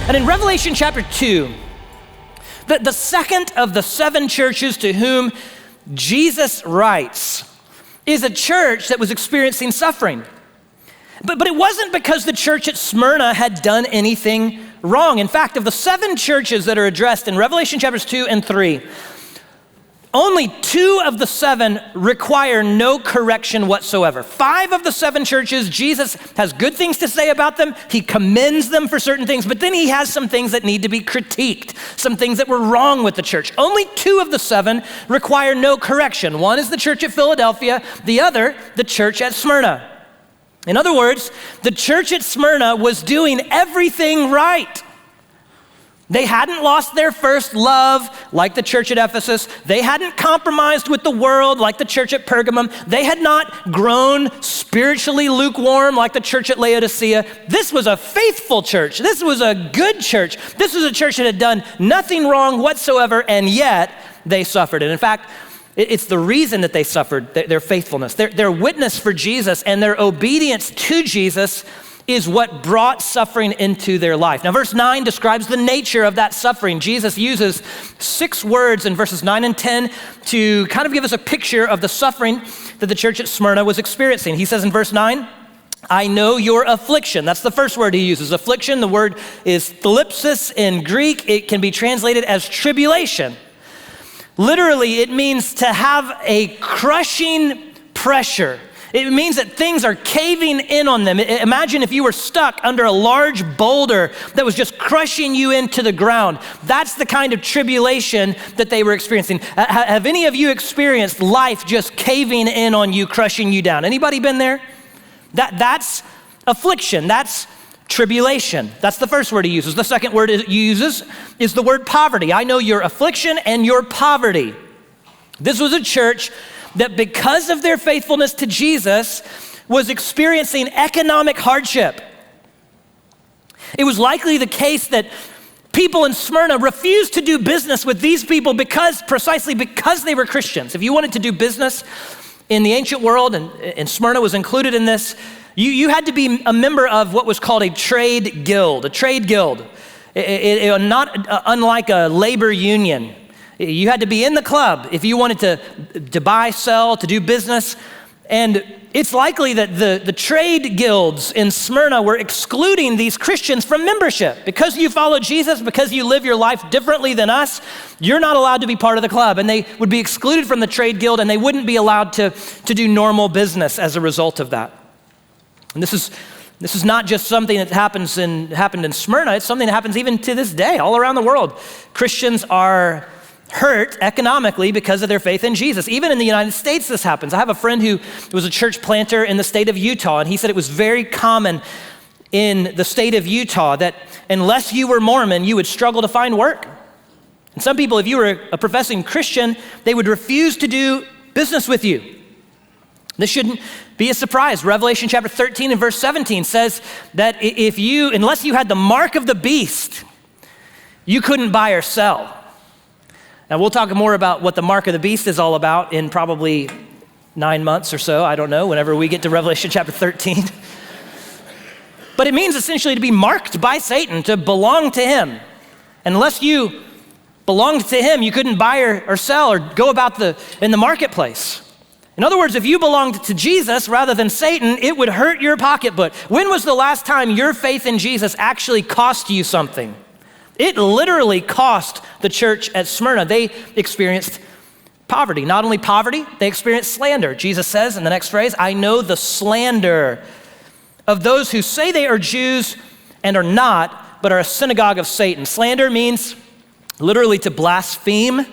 And in Revelation chapter 2, the second of the 7 churches to whom Jesus writes is a church that was experiencing suffering. But it wasn't because the church at Smyrna had done anything wrong. In fact, of the 7 churches that are addressed in Revelation chapters 2 and 3, only 2 of the 7 require no correction whatsoever. 5 of the 7 churches, Jesus has good things to say about them. He commends them for certain things, but then he has some things that need to be critiqued, some things that were wrong with the church. Only 2 of the 7 require no correction. One is the church at Philadelphia, the other, the church at Smyrna. In other words, the church at Smyrna was doing everything right. They hadn't lost their first love like the church at Ephesus. They hadn't compromised with the world like the church at Pergamum. They had not grown spiritually lukewarm like the church at Laodicea. This was a faithful church. This was a good church. This was a church that had done nothing wrong whatsoever, and yet they suffered. And in fact, it's the reason that they suffered, their faithfulness. Their witness for Jesus and their obedience to Jesus is what brought suffering into their life. Now, verse 9 describes the nature of that suffering. Jesus uses 6 words in verses 9 and 10 to kind of give us a picture of the suffering that the church at Smyrna was experiencing. He says in verse 9, I know your affliction. That's the first word he uses, affliction. The word is thlipsis in Greek. It can be translated as tribulation. Literally, it means to have a crushing pressure. It means that things are caving in on them. Imagine if you were stuck under a large boulder that was just crushing you into the ground. That's the kind of tribulation that they were experiencing. Have any of you experienced life just caving in on you, crushing you down? Anybody been there? That's affliction. That's tribulation. That's the first word he uses. The second word he uses is the word poverty. I know your affliction and your poverty. This was a church that because of their faithfulness to Jesus was experiencing economic hardship. It was likely the case that people in Smyrna refused to do business with these people precisely because they were Christians. If you wanted to do business in the ancient world, and Smyrna was included in this, you had to be a member of what was called a trade guild. A trade guild, unlike a labor union. You had to be in the club if you wanted to buy, sell, to do business. And it's likely that the trade guilds in Smyrna were excluding these Christians from membership. Because you follow Jesus, because you live your life differently than us, you're not allowed to be part of the club. And they would be excluded from the trade guild, and they wouldn't be allowed to do normal business as a result of that. And this is not just something that happened in Smyrna. It's something that happens even to this day all around the world. Christians are hurt economically because of their faith in Jesus. Even in the United States, this happens. I have a friend who was a church planter in the state of Utah, and he said it was very common in the state of Utah that unless you were Mormon, you would struggle to find work. And some people, if you were a professing Christian, they would refuse to do business with you. This shouldn't be a surprise. Revelation chapter 13 and verse 17 says that unless you had the mark of the beast, you couldn't buy or sell. Now, we'll talk more about what the mark of the beast is all about in probably 9 months or so. I don't know, whenever we get to Revelation chapter 13. But it means essentially to be marked by Satan, to belong to him. And unless you belonged to him, you couldn't buy or sell or go about in the marketplace. In other words, if you belonged to Jesus rather than Satan, it would hurt your pocketbook. When was the last time your faith in Jesus actually cost you something? It literally cost the church at Smyrna. They experienced poverty. Not only poverty, they experienced slander. Jesus says in the next phrase, I know the slander of those who say they are Jews and are not, but are a synagogue of Satan. Slander means literally to blaspheme.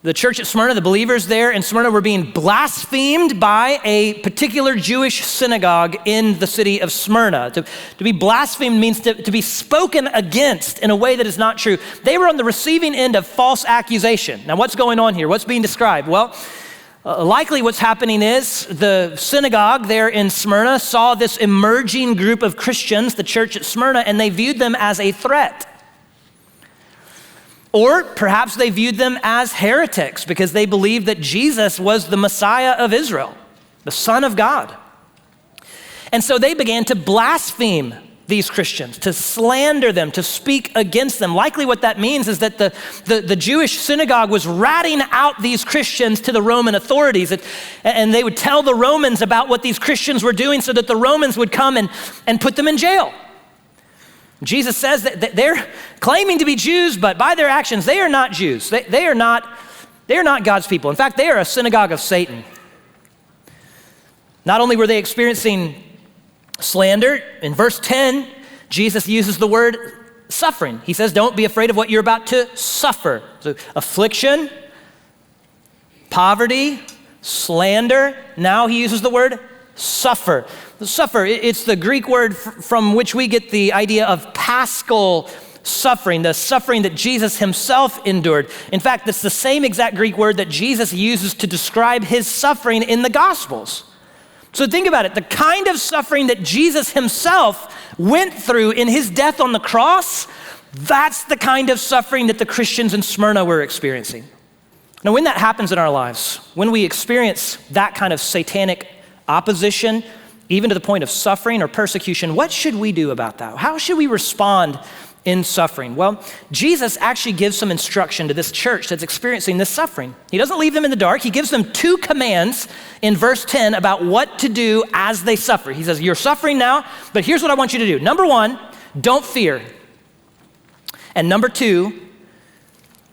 The church at Smyrna, the believers there in Smyrna were being blasphemed by a particular Jewish synagogue in the city of Smyrna. To be blasphemed means to be spoken against in a way that is not true. They were on the receiving end of false accusation. Now, what's going on here? What's being described? Well, likely what's happening is the synagogue there in Smyrna saw this emerging group of Christians, the church at Smyrna, and they viewed them as a threat. Or perhaps they viewed them as heretics because they believed that Jesus was the Messiah of Israel, the Son of God. And so they began to blaspheme these Christians, to slander them, to speak against them. Likely what that means is that the Jewish synagogue was ratting out these Christians to the Roman authorities, and they would tell the Romans about what these Christians were doing so that the Romans would come and put them in jail. Jesus says that they're claiming to be Jews, but by their actions, they are not Jews. They are not God's people. In fact, they are a synagogue of Satan. Not only were they experiencing slander, in verse 10, Jesus uses the word suffering. He says, don't be afraid of what you're about to suffer. So affliction, poverty, slander. Now he uses the word suffer. Suffer, it's the Greek word from which we get the idea of paschal suffering, the suffering that Jesus himself endured. In fact, it's the same exact Greek word that Jesus uses to describe his suffering in the Gospels. So think about it, the kind of suffering that Jesus himself went through in his death on the cross, that's the kind of suffering that the Christians in Smyrna were experiencing. Now, when that happens in our lives, when we experience that kind of satanic opposition, even to the point of suffering or persecution, what should we do about that? How should we respond in suffering? Well, Jesus actually gives some instruction to this church that's experiencing this suffering. He doesn't leave them in the dark. He gives them 2 commands in verse 10 about what to do as they suffer. He says, you're suffering now, but here's what I want you to do. Number 1, don't fear. And number 2,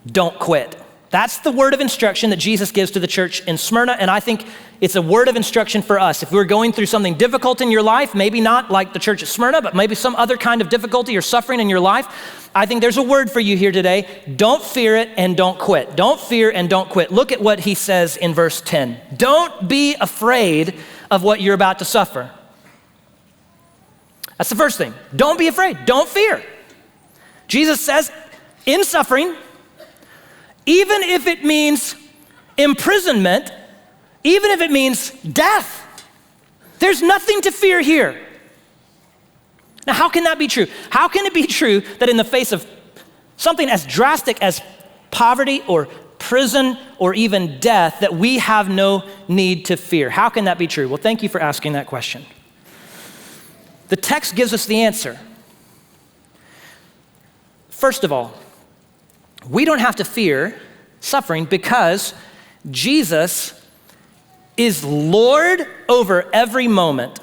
don't quit. That's the word of instruction that Jesus gives to the church in Smyrna, and I think it's a word of instruction for us. If we're going through something difficult in your life, maybe not like the church at Smyrna, but maybe some other kind of difficulty or suffering in your life, I think there's a word for you here today. Don't fear it and don't quit. Don't fear and don't quit. Look at what he says in verse 10. Don't be afraid of what you're about to suffer. That's the first thing. Don't be afraid. Don't fear. Jesus says, in suffering, even if it means imprisonment, even if it means death, there's nothing to fear here. Now, how can that be true? How can it be true that in the face of something as drastic as poverty or prison or even death, that we have no need to fear? How can that be true? Well, thank you for asking that question. The text gives us the answer. First of all, we don't have to fear suffering because Jesus is Lord over every moment.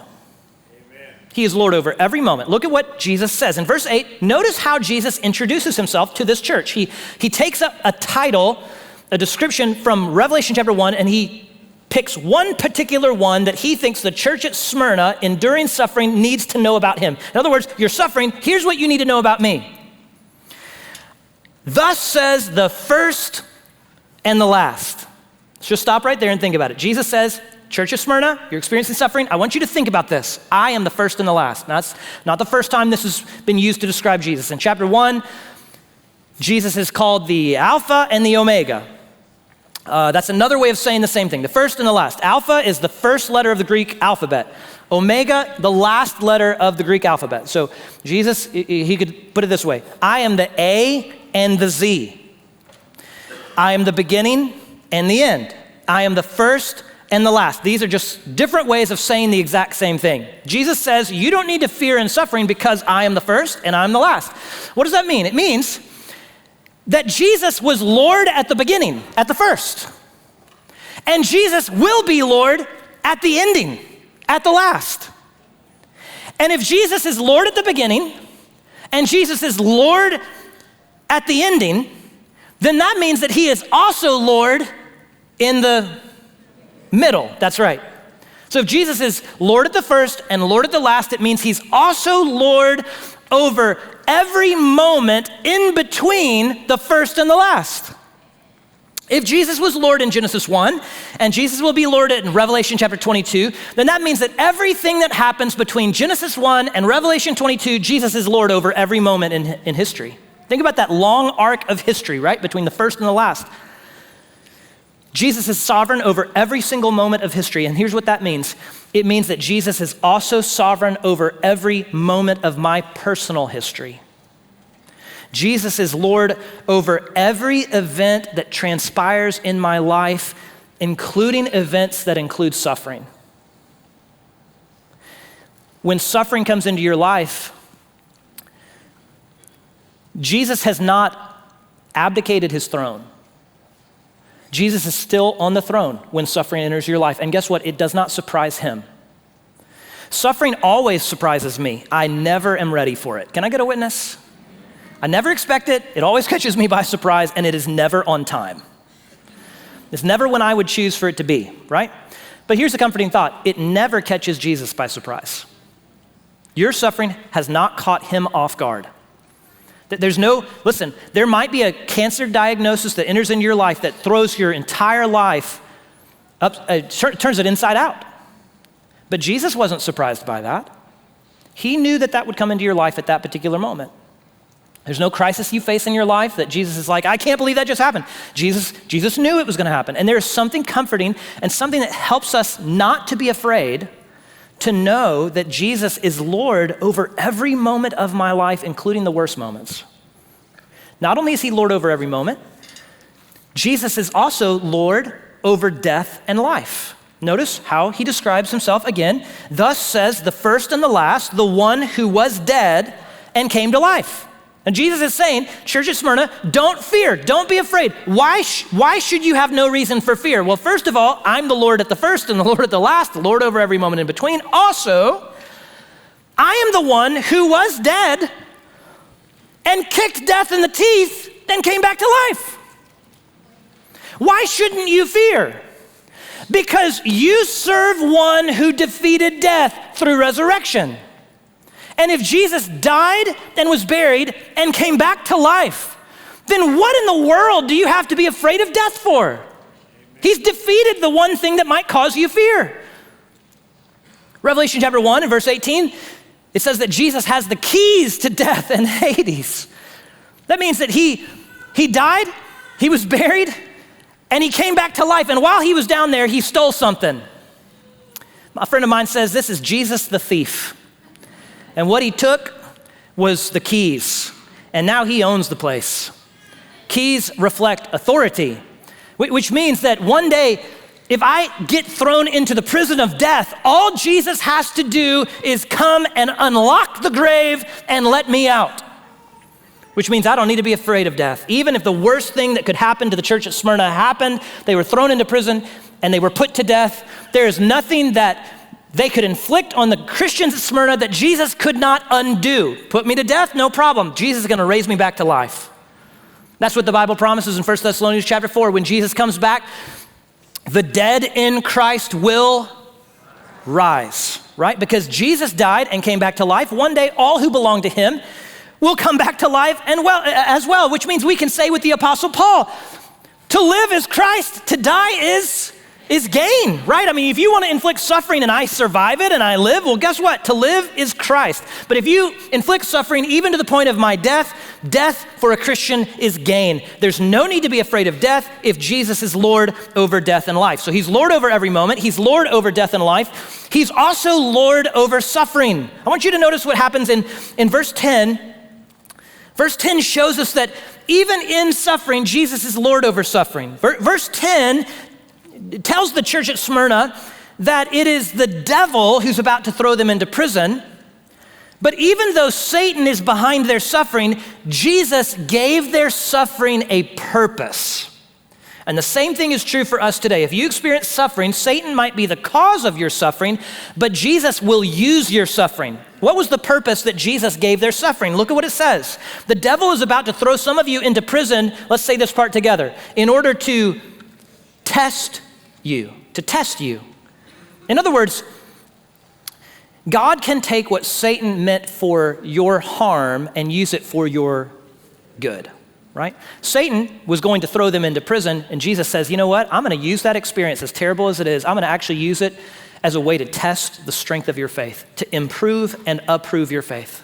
Amen. He is Lord over every moment. Look at what Jesus says. In verse 8, notice how Jesus introduces himself to this church. He takes up a title, a description from Revelation chapter 1, and he picks one particular one that he thinks the church at Smyrna, enduring suffering, needs to know about him. In other words, you're suffering, here's what you need to know about me. Thus says the first and the last. Let's just stop right there and think about it. Jesus says, Church of Smyrna, you're experiencing suffering. I want you to think about this. I am the first and the last. Now, that's not the first time this has been used to describe Jesus. In chapter 1, Jesus is called the Alpha and the Omega. That's another way of saying the same thing, the first and the last. Alpha is the first letter of the Greek alphabet. Omega, the last letter of the Greek alphabet. So Jesus, he could put it this way. I am the A and the Z. I am the beginning and the end. I am the first and the last. These are just different ways of saying the exact same thing. Jesus says, you don't need to fear in suffering because I am the first and I'm the last. What does that mean? It means that Jesus was Lord at the beginning, at the first. And Jesus will be Lord at the ending, at the last. And if Jesus is Lord at the beginning and Jesus is Lord at the ending, then that means that he is also Lord in the middle. That's right. So if Jesus is Lord at the first and Lord at the last, it means he's also Lord over every moment in between the first and the last. If Jesus was Lord in Genesis 1 and Jesus will be Lord in Revelation chapter 22, then that means that everything that happens between Genesis 1 and Revelation 22, Jesus is Lord over every moment in history. Think about that long arc of history, right, between the first and the last. Jesus is sovereign over every single moment of history, and here's what that means. It means that Jesus is also sovereign over every moment of my personal history. Jesus is Lord over every event that transpires in my life, including events that include suffering. When suffering comes into your life, Jesus has not abdicated his throne. Jesus is still on the throne when suffering enters your life. And guess what? It does not surprise him. Suffering always surprises me. I never am ready for it. Can I get a witness? I never expect it. It always catches me by surprise, and it is never on time. It's never when I would choose for it to be, right? But here's the comforting thought. It never catches Jesus by surprise. Your suffering has not caught him off guard. Listen, there might be a cancer diagnosis that enters into your life that throws your entire life up, turns it inside out. But Jesus wasn't surprised by that. He knew that that would come into your life at that particular moment. There's no crisis you face in your life that Jesus is like, I can't believe that just happened. Jesus knew it was going to happen. And there's something comforting and something that helps us not to be afraid to know that Jesus is Lord over every moment of my life, including the worst moments. Not only is he Lord over every moment, Jesus is also Lord over death and life. Notice how he describes himself again. Thus says the first and the last, the one who was dead and came to life. And Jesus is saying, Church at Smyrna, don't fear, don't be afraid. Why should you have no reason for fear? Well, first of all, I'm the Lord at the first and the Lord at the last, the Lord over every moment in between. Also, I am the one who was dead and kicked death in the teeth and came back to life. Why shouldn't you fear? Because you serve one who defeated death through resurrection. And if Jesus died and was buried and came back to life, then what in the world do you have to be afraid of death for? He's defeated the one thing that might cause you fear. Revelation chapter 1 and verse 18, it says that Jesus has the keys to death and Hades. That means that he died, he was buried, and he came back to life. And while he was down there, he stole something. A friend of mine says this is Jesus the thief. And what he took was the keys. And now he owns the place. Keys reflect authority, which means that one day, if I get thrown into the prison of death, all Jesus has to do is come and unlock the grave and let me out. Which means I don't need to be afraid of death. Even if the worst thing that could happen to the church at Smyrna happened, they were thrown into prison and they were put to death, there is nothing that they could inflict on the Christians at Smyrna that Jesus could not undo. Put me to death, no problem. Jesus is gonna raise me back to life. That's what the Bible promises in 1 Thessalonians chapter 4. When Jesus comes back, the dead in Christ will rise, right? Because Jesus died and came back to life. One day, all who belong to him will come back to life as well, which means we can say with the Apostle Paul, to live is Christ, to die is gain, right? I mean, if you want to inflict suffering and I survive it and I live, well, guess what? To live is Christ. But if you inflict suffering even to the point of my death, death for a Christian is gain. There's no need to be afraid of death if Jesus is Lord over death and life. So he's Lord over every moment. He's Lord over death and life. He's also Lord over suffering. I want you to notice what happens in verse 10. Verse 10 shows us that even in suffering, Jesus is Lord over suffering. Verse 10 tells the church at Smyrna that it is the devil who's about to throw them into prison. But even though Satan is behind their suffering, Jesus gave their suffering a purpose. And the same thing is true for us today. If you experience suffering, Satan might be the cause of your suffering, but Jesus will use your suffering. What was the purpose that Jesus gave their suffering? Look at what it says. The devil is about to throw some of you into prison, let's say this part together, in order to test you. In other words, God can take what Satan meant for your harm and use it for your good, right? Satan was going to throw them into prison, and Jesus says, you know what? I'm going to use that experience, as terrible as it is, I'm going to actually use it as a way to test the strength of your faith, to improve and approve your faith.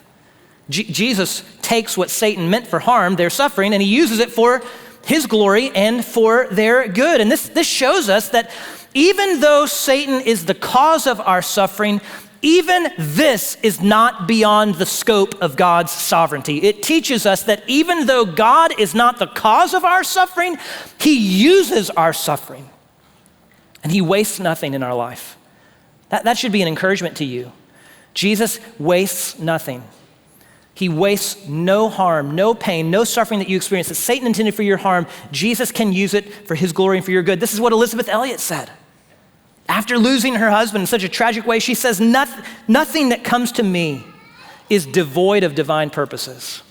Jesus takes what Satan meant for harm, their suffering, and he uses it for his glory and for their good. And this shows us that even though Satan is the cause of our suffering, even this is not beyond the scope of God's sovereignty. It teaches us that even though God is not the cause of our suffering, he uses our suffering and he wastes nothing in our life. That should be an encouragement to you. Jesus wastes nothing. He wastes no harm, no pain, no suffering that you experience that Satan intended for your harm. Jesus can use it for his glory and for your good. This is what Elizabeth Elliot said. After losing her husband in such a tragic way, she says, nothing that comes to me is devoid of divine purposes.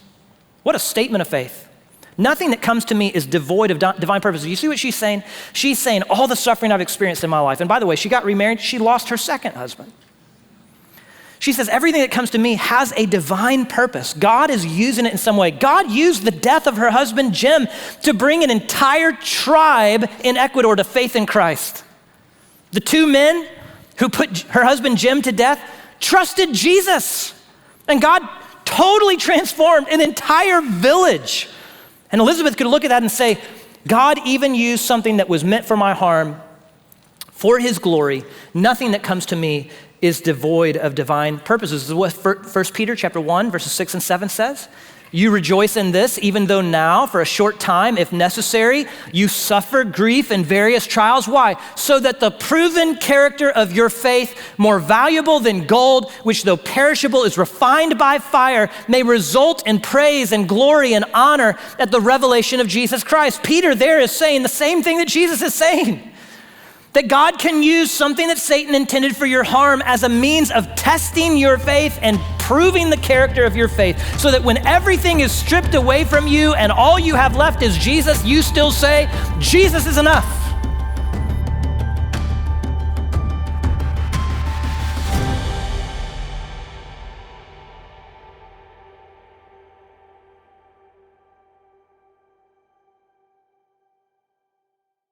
What a statement of faith. Nothing that comes to me is devoid of divine purposes. You see what she's saying? She's saying all the suffering I've experienced in my life. And by the way, she got remarried. She lost her second husband. She says everything that comes to me has a divine purpose. God is using it in some way. God used the death of her husband, Jim, to bring an entire tribe in Ecuador to faith in Christ. The two men who put her husband, Jim, to death trusted Jesus. And God totally transformed an entire village. And Elizabeth could look at that and say, God even used something that was meant for my harm for his glory. Nothing that comes to me is devoid of divine purposes. This is what 1 Peter chapter 1, verses 6 and 7 says. You rejoice in this, even though now, for a short time, if necessary, you suffer grief and various trials. Why? So that the proven character of your faith, more valuable than gold, which though perishable is refined by fire, may result in praise and glory and honor at the revelation of Jesus Christ. Peter there is saying the same thing that Jesus is saying. That God can use something that Satan intended for your harm as a means of testing your faith and proving the character of your faith, so that when everything is stripped away from you and all you have left is Jesus, you still say, Jesus is enough.